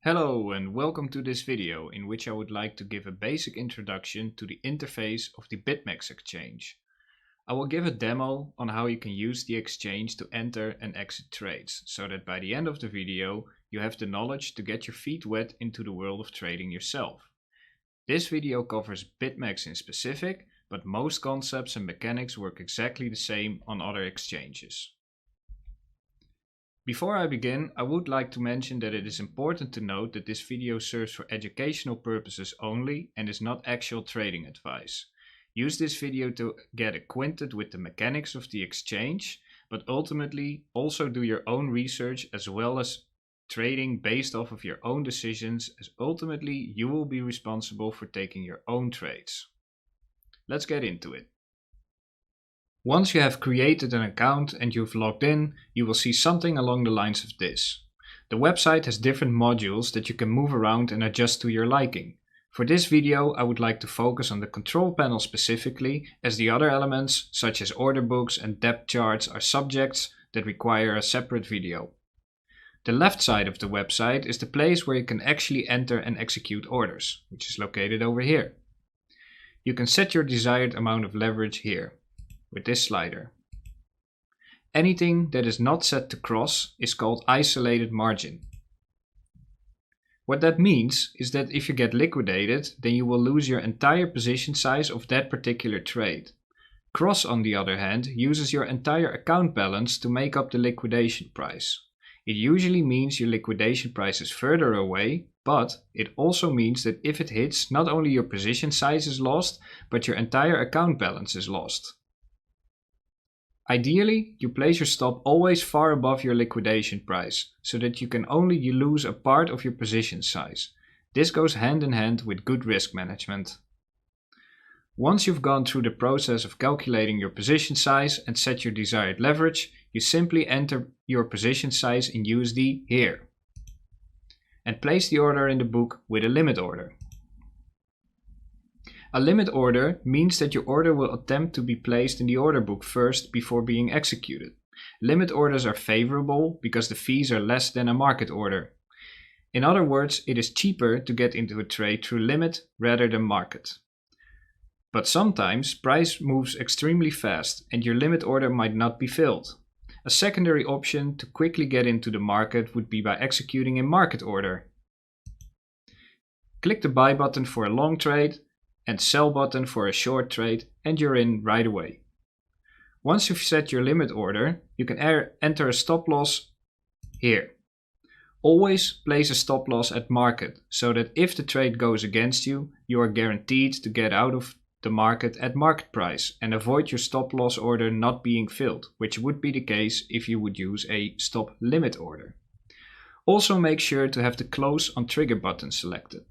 Hello and welcome to this video in which I would like to give a basic introduction to the interface of the Bitmex exchange. I will give a demo on how you can use the exchange to enter and exit trades, so that by the end of the video you have the knowledge to get your feet wet into the world of trading yourself. This video covers Bitmex in specific, but most concepts and mechanics work exactly the same on other exchanges. Before I begin, I would like to mention that it is important to note that this video serves for educational purposes only and is not actual trading advice. Use this video to get acquainted with the mechanics of the exchange, but ultimately also do your own research as well as trading based off of your own decisions, as ultimately you will be responsible for taking your own trades. Let's get into it. Once you have created an account and you've logged in, you will see something along the lines of this. The website has different modules that you can move around and adjust to your liking. For this video, I would like to focus on the control panel specifically, as the other elements, such as order books and depth charts, are subjects that require a separate video. The left side of the website is the place where you can actually enter and execute orders, which is located over here. You can set your desired amount of leverage here with this slider. Anything that is not set to cross is called isolated margin. What that means is that if you get liquidated, then you will lose your entire position size of that particular trade. Cross, on the other hand, uses your entire account balance to make up the liquidation price. It usually means your liquidation price is further away, but it also means that if it hits, not only your position size is lost, but your entire account balance is lost. Ideally, you place your stop always far above your liquidation price, so that you can only lose a part of your position size. This goes hand in hand with good risk management. Once you've gone through the process of calculating your position size and set your desired leverage, you simply enter your position size in USD here and place the order in the book with a limit order. A limit order means that your order will attempt to be placed in the order book first before being executed. Limit orders are favorable because the fees are less than a market order. In other words, it is cheaper to get into a trade through limit rather than market. But sometimes price moves extremely fast and your limit order might not be filled. A secondary option to quickly get into the market would be by executing a market order. Click the buy button for a long trade and sell button for a short trade, and you're in right away. Once you've set your limit order, you can enter a stop loss here. Always place a stop loss at market, so that if the trade goes against you, you are guaranteed to get out of the market at market price and avoid your stop loss order not being filled, which would be the case if you would use a stop limit order. Also make sure to have the close on trigger button selected.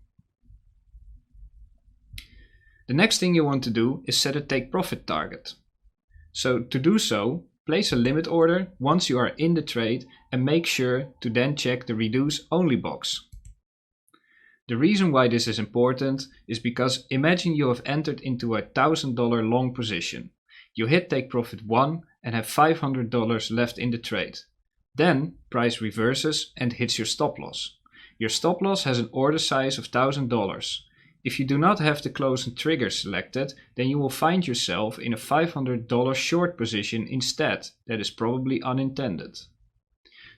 The next thing you want to do is set a take profit target. So to do so, place a limit order once you are in the trade and make sure to then check the reduce only box. The reason why this is important is because imagine you have entered into a $1,000 long position. You hit take profit 1 and have $500 left in the trade. Then price reverses and hits your stop loss. Your stop loss has an order size of $1,000. If you do not have the close and trigger selected, then you will find yourself in a $500 short position instead. That is probably unintended.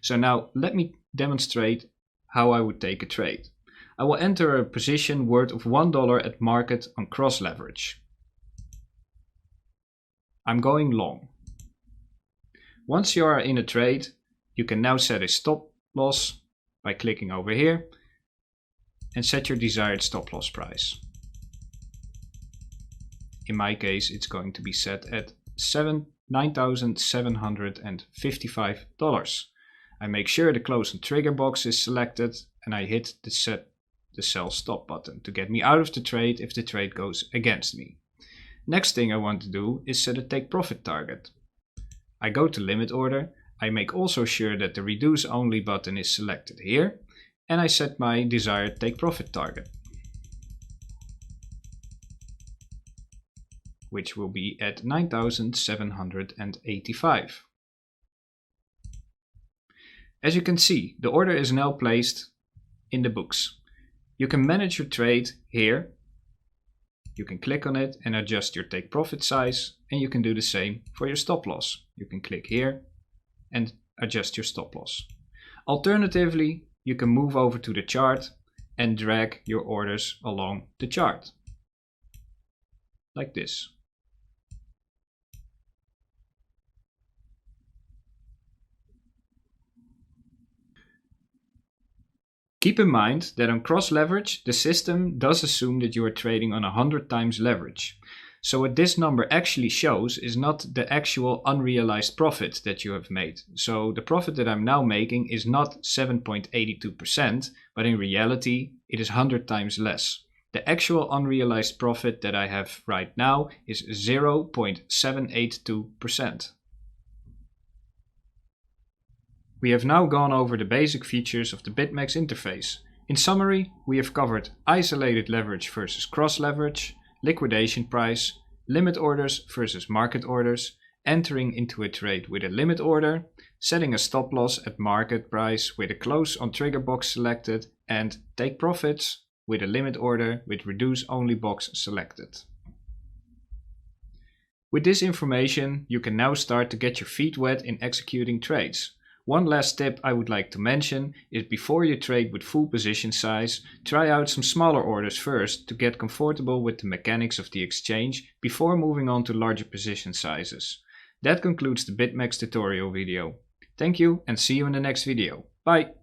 So now let me demonstrate how I would take a trade. I will enter a position worth of $1 at market on cross leverage. I'm going long. Once you are in a trade, you can now set a stop loss by clicking over here and set your desired stop loss price. In my case, it's going to be set at $9,755. I make sure the close and trigger box is selected and I hit the set the sell stop button to get me out of the trade if the trade goes against me. Next thing I want to do is set a take profit target. I go to limit order. I make also sure that the reduce only button is selected here, and I set my desired take profit target, which will be at 9,785. As you can see, the order is now placed in the books. You can manage your trade here. You can click on it and adjust your take profit size, and you can do the same for your stop loss. You can click here and adjust your stop loss. Alternatively, you can move over to the chart and drag your orders along the chart, like this. Keep in mind that on cross leverage, the system does assume that you are trading on 100 times leverage. So what this number actually shows is not the actual unrealized profit that you have made. So the profit that I'm now making is not 7.82%, but in reality, it is 100 times less. The actual unrealized profit that I have right now is 0.782%. We have now gone over the basic features of the Bitmex interface. In summary, we have covered isolated leverage versus cross leverage, liquidation price, limit orders versus market orders, entering into a trade with a limit order, setting a stop loss at market price with a close on trigger box selected, and take profits with a limit order with reduce only box selected. With this information, you can now start to get your feet wet in executing trades. One last tip I would like to mention is before you trade with full position size, try out some smaller orders first to get comfortable with the mechanics of the exchange before moving on to larger position sizes. That concludes the Bitmex tutorial video. Thank you and see you in the next video. Bye!